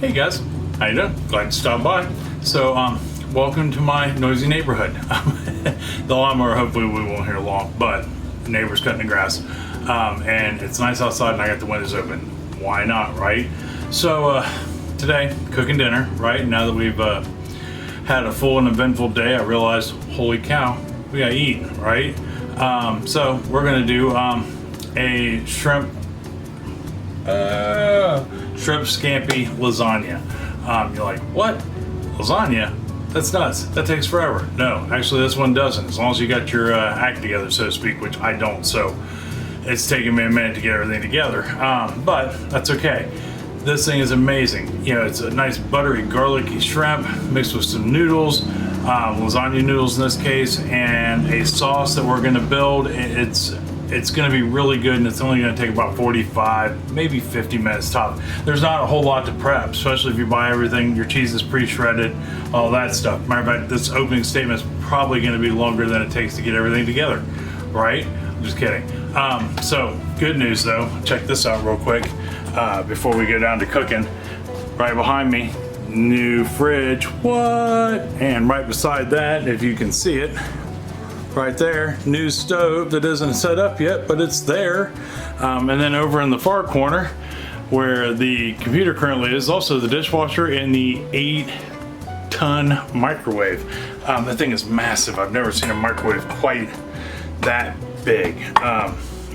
Hey guys, how you doing? Glad to stop by. So, welcome to my noisy neighborhood. The lawnmower, hopefully we won't hear long, but the neighbor's cutting the grass. And it's nice outside and I got the windows open. Why not, right? So, today, cooking dinner, right? Now that we've had a full and eventful day, I realized, holy cow, we gotta eat, right? So we're gonna do a shrimp scampi lasagna. You're like, what? Lasagna? That's nuts. That takes forever. No, actually this one doesn't, as long as you got your act together, so to speak, which I don't, so it's taking me a minute to get everything together. But that's okay. This thing is amazing. You know, it's a nice buttery garlicky shrimp mixed with some noodles, lasagna noodles in this case, and a sauce that we're gonna build. It's gonna be really good, and it's only gonna take about 45, maybe 50 minutes top. There's not a whole lot to prep, especially if you buy everything. Your cheese is pre-shredded, all that stuff. Matter of fact, this opening statement is probably gonna be longer than it takes to get everything together, right? I'm just kidding. So, good news though, check this out real quick before we go down to cooking. Right behind me, new fridge, what? And right beside that, if you can see it, right there, new stove that isn't set up yet, but it's there. And then over in the far corner, where the computer currently is, also the dishwasher and the 8-ton microwave. That thing is massive. I've never seen a microwave quite that big.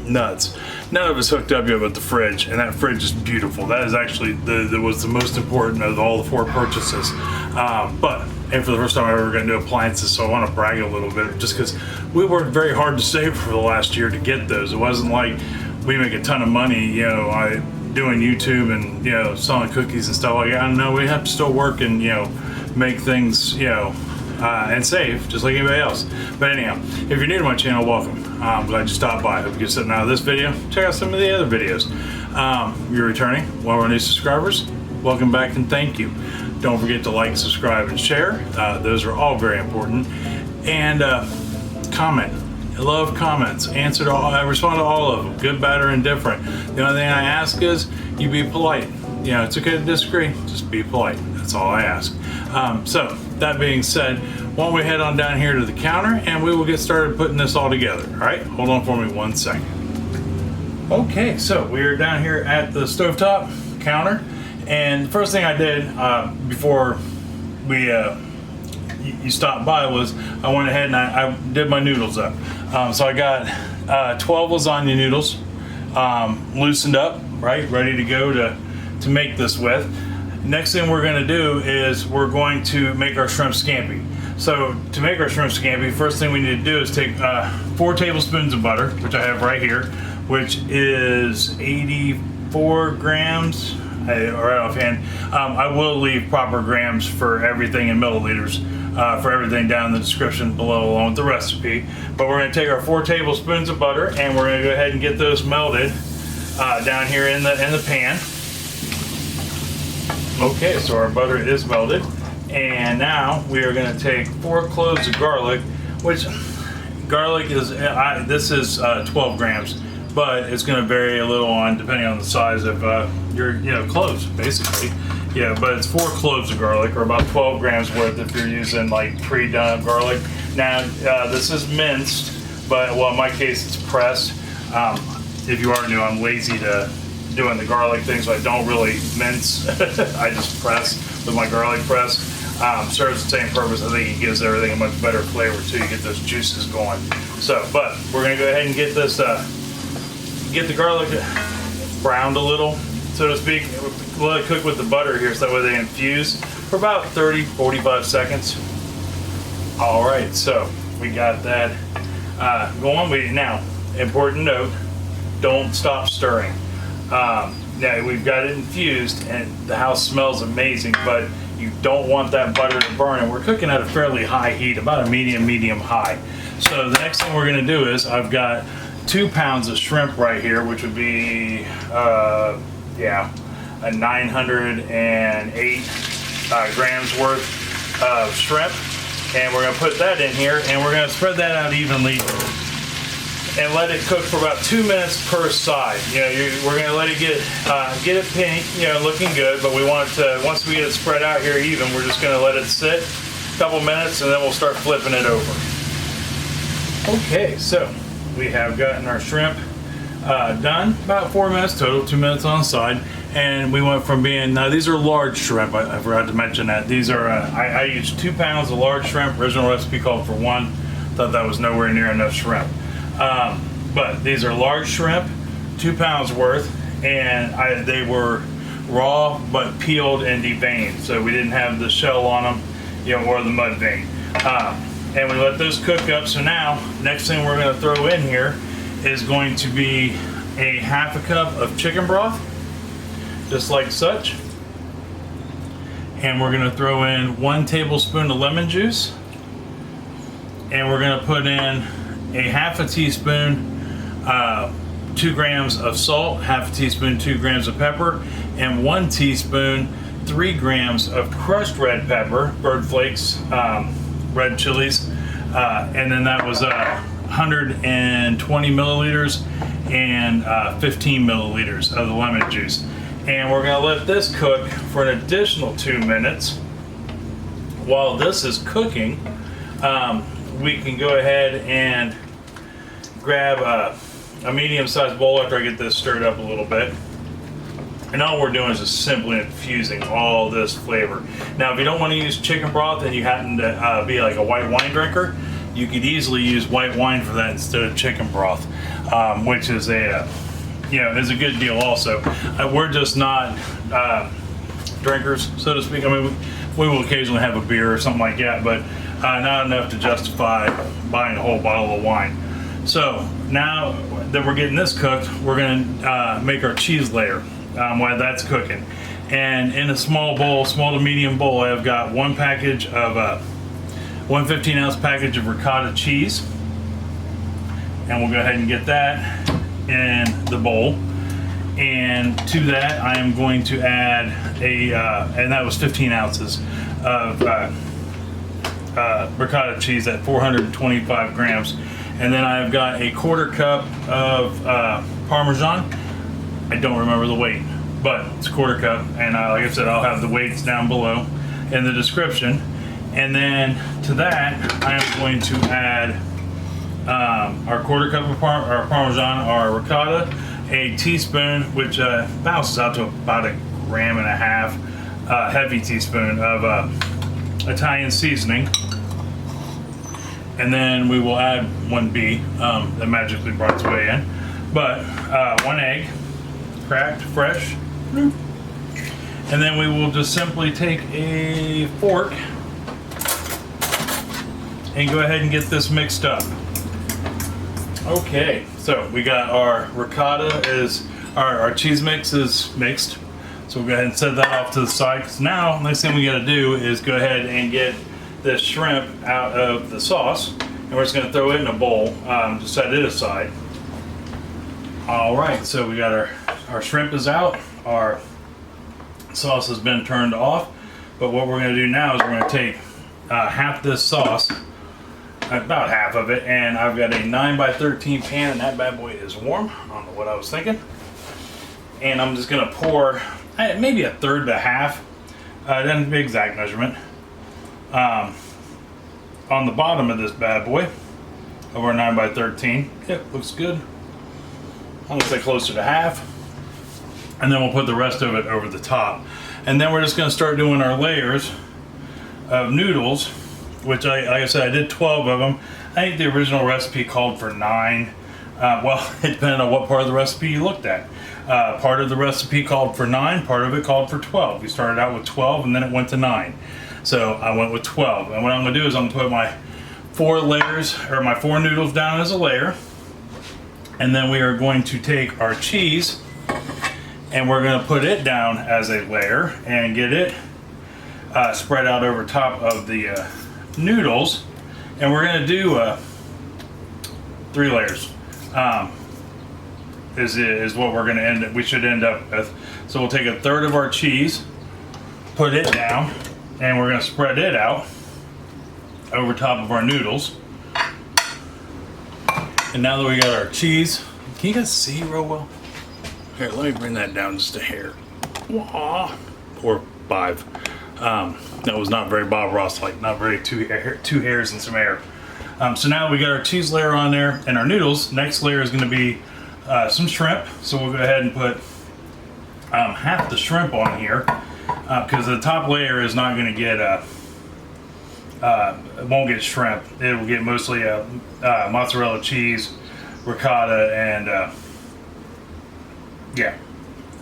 Nuts. None of us hooked up yet but the fridge, and that fridge is beautiful. That is actually was the most important of all the 4 purchases. And for the first time I ever got into appliances, so I want to brag a little bit, just because we worked very hard to save for the last year to get those. It wasn't like we make a ton of money, you know, doing YouTube and, you know, selling cookies and stuff like that. I don't know, we have to still work and, you know, make things, you know, and save, just like anybody else. But anyhow, if you're new to my channel, welcome. I'm glad you stopped by. Hope you get something out of this video. Check out some of the other videos. You're returning, one of our new subscribers, welcome back and thank you. Don't forget to like, subscribe, and share. Those are all very important. And comment. I love comments. Answer to all. I respond to all of them, good, bad, or indifferent. The only thing I ask is you be polite. You know, it's okay to disagree. Just be polite. That's all I ask. So that being said, why don't we head on down here to the counter and we will get started putting this all together. All right, hold on for me 1 second. Okay, so we're down here at the stovetop counter, and the first thing I did before we you stopped by was I went ahead and I did my noodles up. So I got 12 lasagna noodles loosened up, right, ready to go to make this with. Next thing we're going to do is we're going to make our shrimp scampi. So to make our shrimp scampi, first thing we need to do is take 4 tablespoons of butter, which I have right here, which is 84 grams. Right offhand. I will leave proper grams for everything in milliliters, for everything down in the description below along with the recipe. But we're going to take our 4 tablespoons of butter and we're going to go ahead and get those melted down here in the pan. Okay, so our butter is melted, and now we are going to take 4 cloves of garlic, which garlic is, this is 12 grams, but it's going to vary a little on depending on the size of your cloves, basically. Yeah, but it's 4 cloves of garlic, or about 12 grams worth if you're using like pre-done garlic. Now, this is minced, but well, in my case, it's pressed. If you are new, I'm lazy to doing the garlic thing, so I don't really mince. I just press with my garlic press. Serves the same purpose. I think it gives everything a much better flavor too. You get those juices going. So, but we're gonna go ahead and get this, get the garlic browned a little, so to speak. Let it cook with the butter here, so that way they infuse for about 30-45 seconds. All right, so we got that going. Now, important note: don't stop stirring. Now we've got it infused and the house smells amazing, but you don't want that butter to burn, and we're cooking at a fairly high heat, about a medium high. So the next thing we're going to do is I've got 2 pounds of shrimp right here, which would be a 908 grams worth of shrimp, and we're going to put that in here and we're going to spread that out evenly and let it cook for about 2 minutes per side. You know, we're gonna let it get it pink, you know, looking good, but we want it to, once we get it spread out here even, we're just gonna let it sit a couple minutes and then we'll start flipping it over. Okay, so we have gotten our shrimp done, about 4 minutes total, 2 minutes on the side, and we went from being, now these are large shrimp, I forgot to mention that. These are, I used 2 pounds of large shrimp, original recipe called for 1, thought that was nowhere near enough shrimp. But these are large shrimp, 2 pounds worth, and they were raw but peeled and deveined, so we didn't have the shell on them, you know, or the mud vein. And we let those cook up. So now, next thing we're going to throw in here is going to be a half a cup of chicken broth, just like such. And we're going to throw in 1 tablespoon of lemon juice, and we're going to put in a half a teaspoon, 2 grams of salt, half a teaspoon, 2 grams of pepper, and 1 teaspoon, 3 grams of crushed red pepper, bird flakes, red chilies, and then that was 120 milliliters and 15 milliliters of the lemon juice. And we're going to let this cook for an additional 2 minutes. While this is cooking, we can go ahead and grab a medium-sized bowl after I get this stirred up a little bit. And all we're doing is just simply infusing all this flavor. Now, if you don't want to use chicken broth and you happen to be like a white wine drinker, you could easily use white wine for that instead of chicken broth, which is is a good deal also. We're just not drinkers, so to speak. I mean, we will occasionally have a beer or something like that, but not enough to justify buying a whole bottle of wine. So now that we're getting this cooked, we're going to make our cheese layer while that's cooking. And in a small bowl, small to medium bowl, I've got 1 package of 1 15-ounce package of ricotta cheese, and we'll go ahead and get that in the bowl. And to that, I am going to add and that was 15 ounces of ricotta cheese at 425 grams. And then I've got a 1/4 cup of parmesan. I don't remember the weight, but it's a 1/4 cup. And like I said, I'll have the weights down below in the description. And then to that, I am going to add our 1/4 cup of parmesan, our ricotta, a teaspoon, which balances out to about 1.5 grams, heavy teaspoon of Italian seasoning. And then we will add 1B that magically brought its way in. But 1 egg, cracked, fresh. And then we will just simply take a fork and go ahead and get this mixed up. Okay, so we got our ricotta our cheese mix is mixed. So we'll go ahead and set that off to the side, because now next thing we got to do is go ahead and get this shrimp out of the sauce, and we're just going to throw it in a bowl to set it aside. All right, so we got our shrimp is out, our sauce has been turned off, but what we're going to do now is we're going to take half this sauce, about half of it, and I've got a 9x13 pan, and that bad boy is warm. I don't know what I was thinking. And I'm just going to pour maybe 1/3 to half, doesn't be exact measurement, on the bottom of this bad boy of our 9x13. Yep, looks good. I'm going to say closer to half. And then we'll put the rest of it over the top. And then we're just going to start doing our layers of noodles, which like I said, I did 12 of them. I think the original recipe called for 9. Well, it depended on what part of the recipe you looked at. Part of the recipe called for 9, part of it called for 12. We started out with 12 and then it went to 9. So I went with 12. And what I'm going to do is I'm going to put my 4 layers, or my 4 noodles down as a layer. And then we are going to take our cheese and we're going to put it down as a layer and get it spread out over top of the noodles. And we're going to do 3 layers. Is what we're going to end up, we should end up with. So we'll take 1/3 of our cheese, put it down, and we're going to spread it out over top of our noodles. And now that we got our cheese, can you guys see real well? Here, let me bring that down just a hair. Or 5. That was not very Bob Ross like, not very two hairs and some air. So now we got our cheese layer on there and our noodles. Next layer is going to be some shrimp. So we'll go ahead and put half the shrimp on here because the top layer is not going to get it won't get shrimp. It will get mostly mozzarella cheese, ricotta, and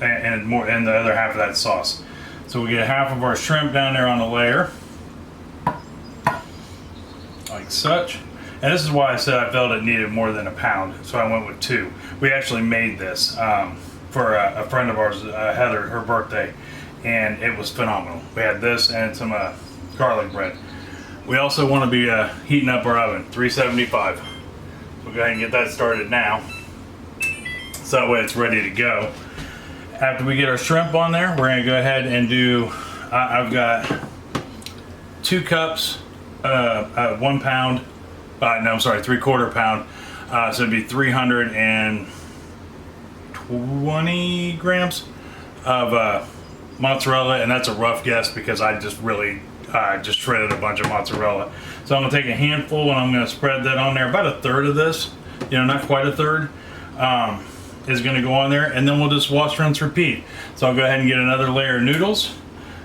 and the other half of that sauce. So we get half of our shrimp down there on the layer, like such. And this is why I said I felt it needed more than a pound, so I went with 2. We actually made this for a friend of ours, Heather, her birthday, and it was phenomenal. We had this and some garlic bread. We also want to be heating up our oven, 375. We'll go ahead and get that started now, so that way it's ready to go. After we get our shrimp on there, we're going to go ahead and do, I've got 2 cups, 1 pound, no, I'm sorry, 3/4 pound. So it'd be 320 grams of mozzarella, and that's a rough guess because I just really just shredded a bunch of mozzarella. So I'm going to take a handful and I'm going to spread that on there. About a third of this, not quite a third, is going to go on there, and then we'll just wash, rinse, repeat. So I'll go ahead and get another layer of noodles,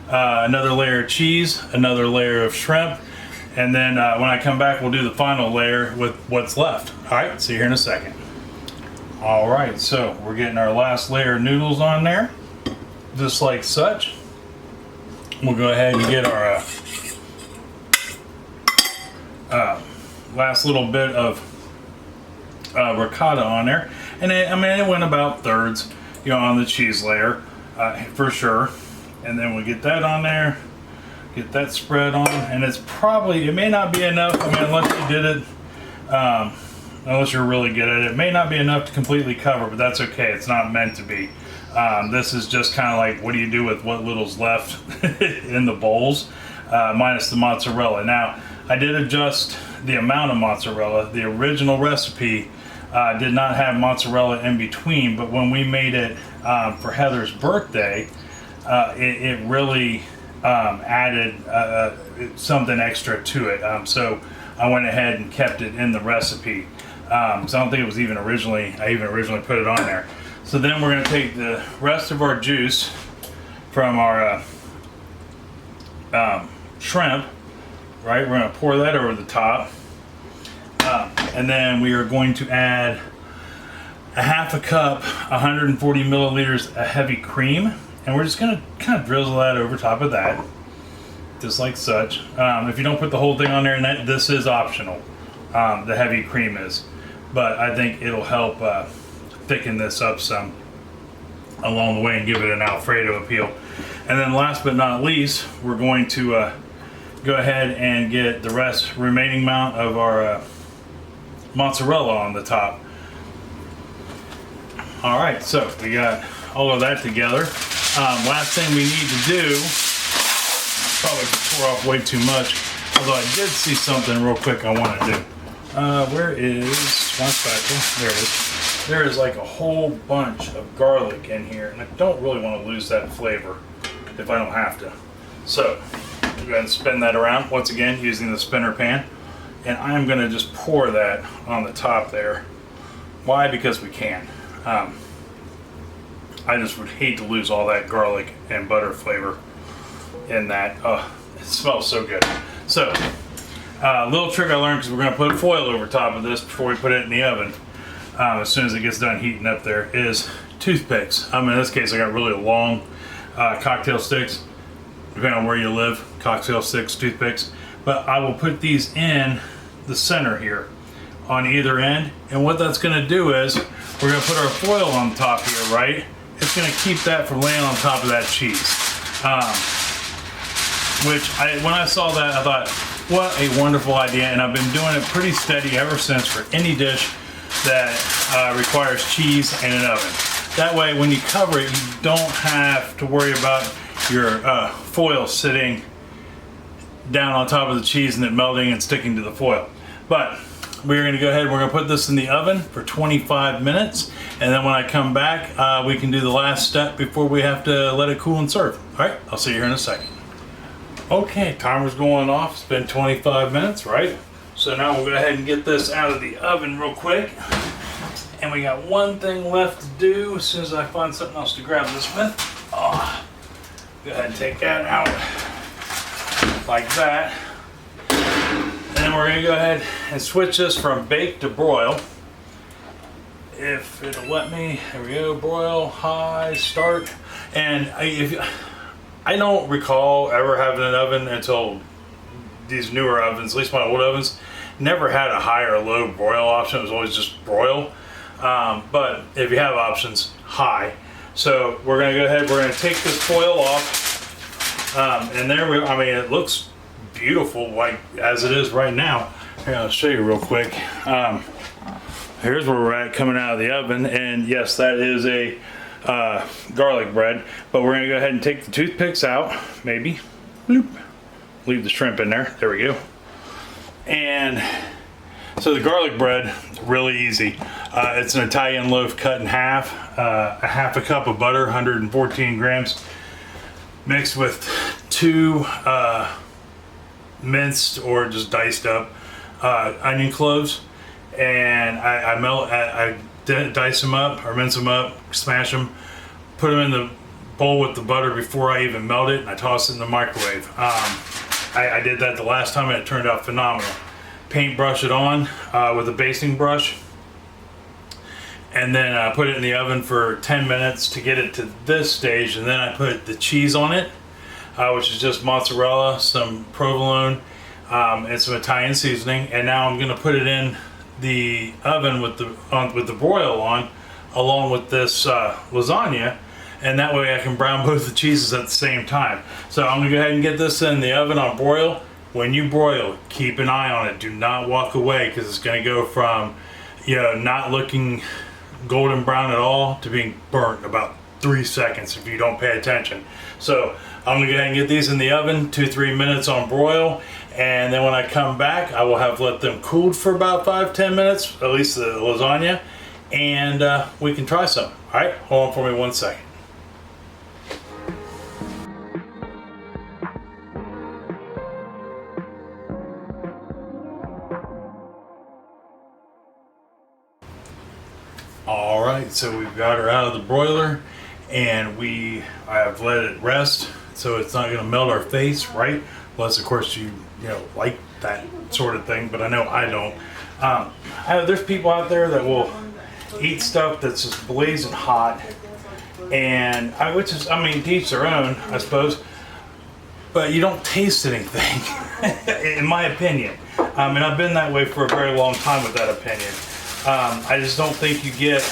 another layer of cheese, another layer of shrimp, and then when I come back, we'll do the final layer with what's left. All right, see you here in a second. All right, so we're getting our last layer of noodles on there, just like such. We'll go ahead and get our last little bit of ricotta on there, and it went about thirds, on the cheese layer for sure. And then we'll get that on there. Get that spread on, and it may not be enough. Unless you did it, unless you're really good at it, it may not be enough to completely cover, but that's okay. It's not meant to be. This is just kind of like, what do you do with what little's left in the bowls, minus the mozzarella. Now, I did adjust the amount of mozzarella. The original recipe did not have mozzarella in between, but when we made it for Heather's birthday, it really added something extra to it. So I went ahead and kept it in the recipe. So I don't think it was even originally put it on there. So then we're going to take the rest of our juice from our shrimp, right? We're going to pour that over the top. And then we are going to add a half a cup, 140 milliliters of heavy cream. And we're just going to kind of drizzle that over top of that, just like such. If you don't put the whole thing on there, and this is optional, the heavy cream is. But I think it'll help thicken this up some along the way and give it an Alfredo appeal. And then last but not least, we're going to go ahead and get the remaining amount of our mozzarella on the top. All right, so we got all of that together. Last thing we need to do, probably pour off way too much, although I did see something real quick I want to do. Where is my spatula? There it is. There is like a whole bunch of garlic in here, and I don't really want to lose that flavor if I don't have to. So, go ahead and spin that around, once again, using the spinner pan. And I'm going to just pour that on the top there. Why? Because we can. I just would hate to lose all that garlic and butter flavor in that. Oh, it smells so good. So, a little trick I learned, because we're going to put foil over top of this before we put it in the oven, as soon as it gets done heating up there, is toothpicks. In this case, I got really long cocktail sticks, depending on where you live, cocktail sticks, toothpicks. But I will put these in the center here on either end. And what that's going to do is, we're going to put our foil on top here, right? It's going to keep that from laying on top of that cheese. When I saw that, I thought, what a wonderful idea. And I've been doing it pretty steady ever since for any dish that requires cheese in an oven. That way, when you cover it, you don't have to worry about your foil sitting down on top of the cheese and it melting and sticking to the foil. But we're gonna go ahead and we're gonna put this in the oven for 25 minutes. And then when I come back, we can do the last step before we have to let it cool and serve. All right, I'll see you here in a second. Okay, timer's going off. It's been 25 minutes, right? So now we'll go ahead and get this out of the oven real quick. And we got one thing left to do as soon as I find something else to grab this with. Oh, go ahead and take that out like that. And then we're gonna go ahead and switch this from bake to broil. If it'll let me, there we go, broil, high, start. And I don't recall ever having an oven until these newer ovens, at least my old ovens, never had a high or low broil option. It was always just broil. But if you have options, high. So we're gonna go ahead, we're gonna take this foil off. And there we, I mean, it looks beautiful like as it is right now. Here, I'll show you real quick. Here's where we're at coming out of the oven. And yes, that is a garlic bread, but we're gonna go ahead and take the toothpicks out, maybe. Bloop. Leave the shrimp in there. There we go. And so the garlic bread, really easy. It's an Italian loaf cut in half, a half a cup of butter, 114 grams, mixed with 2 minced or just diced up onion cloves, and I dice them up or mince them up, smash them, put them in the bowl with the butter before I even melt it, and I toss it in the microwave. I did that the last time and it turned out phenomenal. Paintbrush it on with a basting brush, and then put it in the oven for 10 minutes to get it to this stage, and then I put the cheese on it, which is just mozzarella, some provolone, and some Italian seasoning. And now I'm gonna put it in the oven with the broil on, along with this lasagna, and that way I can brown both the cheeses at the same time. So I'm gonna go ahead and get this in the oven on broil. When you broil, keep an eye on it. Do not walk away, because it's gonna go from, you know, not looking golden brown at all to being burnt in about 3 seconds if you don't pay attention. So I'm gonna go ahead and get these in the oven, 2-3 minutes on broil, and then when I come back, I will have let them cooled for about 5-10 minutes, at least the lasagna, and we can try some. All right, hold on for me 1 second. All right, so we've got her out of the broiler, and I have let it rest, so it's not gonna melt our face, right? Unless of course you like that sort of thing, but I know I don't. There's people out there that will eat stuff that's just blazing hot, and which is, I mean, to each their own, I suppose, but you don't taste anything, in my opinion. And I've been that way for a very long time with that opinion. I just don't think you get,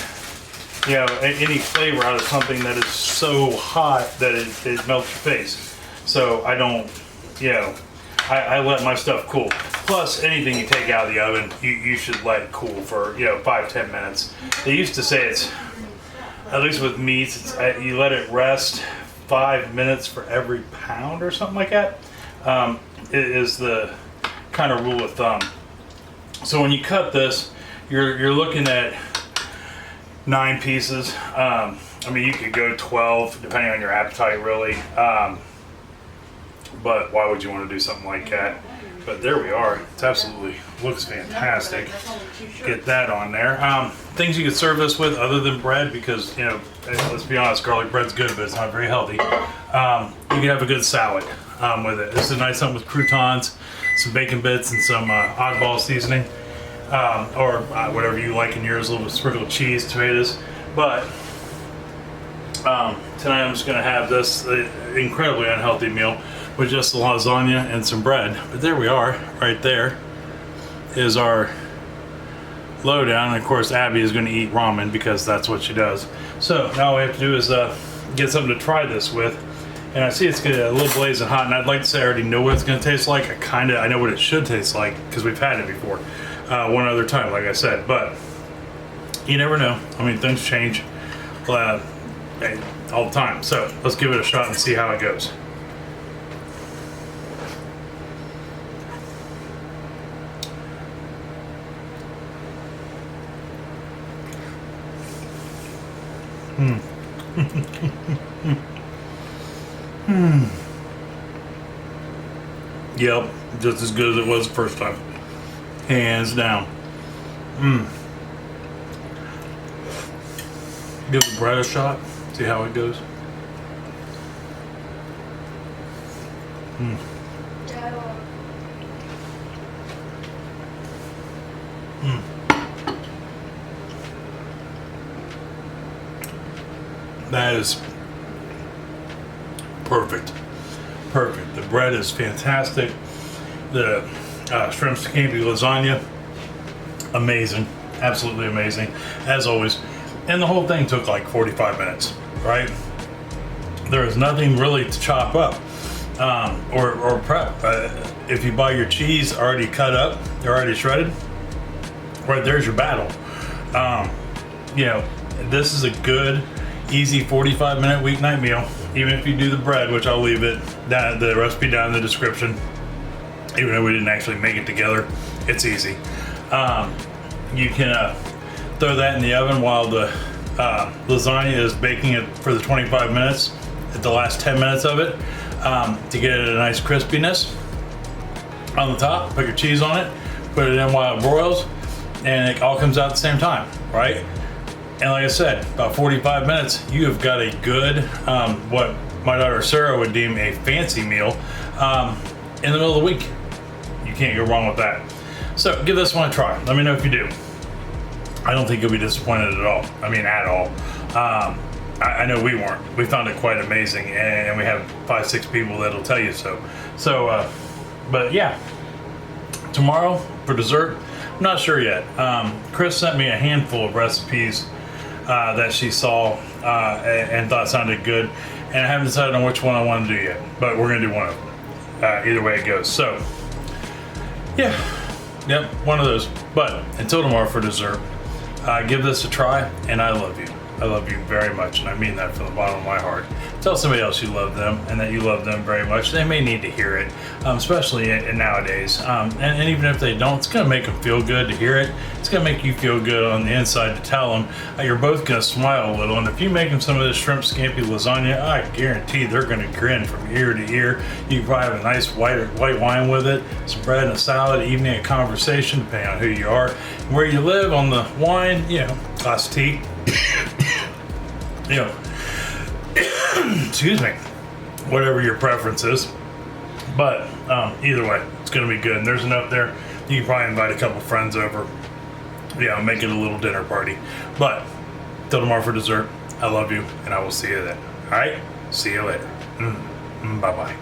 any flavor out of something that is so hot that it melts your face. So I don't, I let my stuff cool. Plus, anything you take out of the oven, you should let it cool for 5-10 minutes. They used to say it's, at least with meats, you let it rest 5 minutes for every pound or something like that. It is the kind of rule of thumb. So when you cut this, you're looking at 9 pieces. I mean, you could go 12 depending on your appetite, really. But why would you want to do something like that? But there we are. It's absolutely looks fantastic. Get that on there. Things you could serve this with other than bread, because let's be honest, garlic bread's good, but it's not very healthy. You could have a good salad with it. This is a nice something with croutons, some bacon bits, and some oddball seasoning. Or whatever you like in yours, a little bit sprinkled cheese, tomatoes. But tonight I'm just going to have this incredibly unhealthy meal with just the lasagna and some bread. But there we are, right there is our lowdown. And of course, Abby is going to eat ramen because that's what she does. So now all we have to do is get something to try this with. And I see it's getting a little blazing hot, and I'd like to say I already know what it's going to taste like. I know what it should taste like because we've had it before. One other time, like I said, but you never know. I mean, things change all the time. So let's give it a shot and see how it goes. Yep, just as good as it was the first time. Hands down. Give the bread a shot. See how it goes. That is perfect. Perfect. The bread is fantastic. The shrimp scampi lasagna, amazing. Absolutely amazing, as always. And the whole thing took like 45 minutes, right? There is nothing really to chop up or prep. If you buy your cheese already cut up, they're already shredded, right there's your battle. You know, this is a good, easy 45-minute weeknight meal. Even if you do the bread, which I'll leave it, the recipe down in the description. Even though we didn't actually make it together, it's easy. You can throw that in the oven while the lasagna is baking it for the 25 minutes. At the last 10 minutes of it, to get it a nice crispiness on the top. Put your cheese on it, put it in while it broils, and it all comes out at the same time, right? And like I said, about 45 minutes, you have got a good, what my daughter Sarah would deem a fancy meal in the middle of the week. You can't go wrong with that. So give this one a try. Let me know if you do. I don't think you'll be disappointed at all. I mean, at all. I know we weren't. We found it quite amazing, and we have 5-6 people that'll tell you so. So, but yeah, tomorrow for dessert, I'm not sure yet. Chris sent me a handful of recipes that she saw and thought sounded good, and I haven't decided on which one I want to do yet, but we're gonna do one of them. Either way it goes. So yeah, yep, one of those. But until tomorrow for dessert, give this a try, and I love you. I love you very much, and I mean that from the bottom of my heart. Tell somebody else you love them and that you love them very much. They may need to hear it, especially nowadays. And even if they don't, it's going to make them feel good to hear it. It's going to make you feel good on the inside to tell them. You're both going to smile a little, and if you make them some of this shrimp scampi lasagna, I guarantee they're going to grin from ear to ear. You can probably have a nice white wine with it, some bread and a salad, evening a conversation, depending on who you are, and where you live. On the wine, you know, glass of tea. You know, excuse me, whatever your preference is. But either way, it's going to be good. And there's enough there. You can probably invite a couple friends over. Yeah, make it a little dinner party. But till tomorrow for dessert, I love you, and I will see you then. All right? See you later. Bye-bye.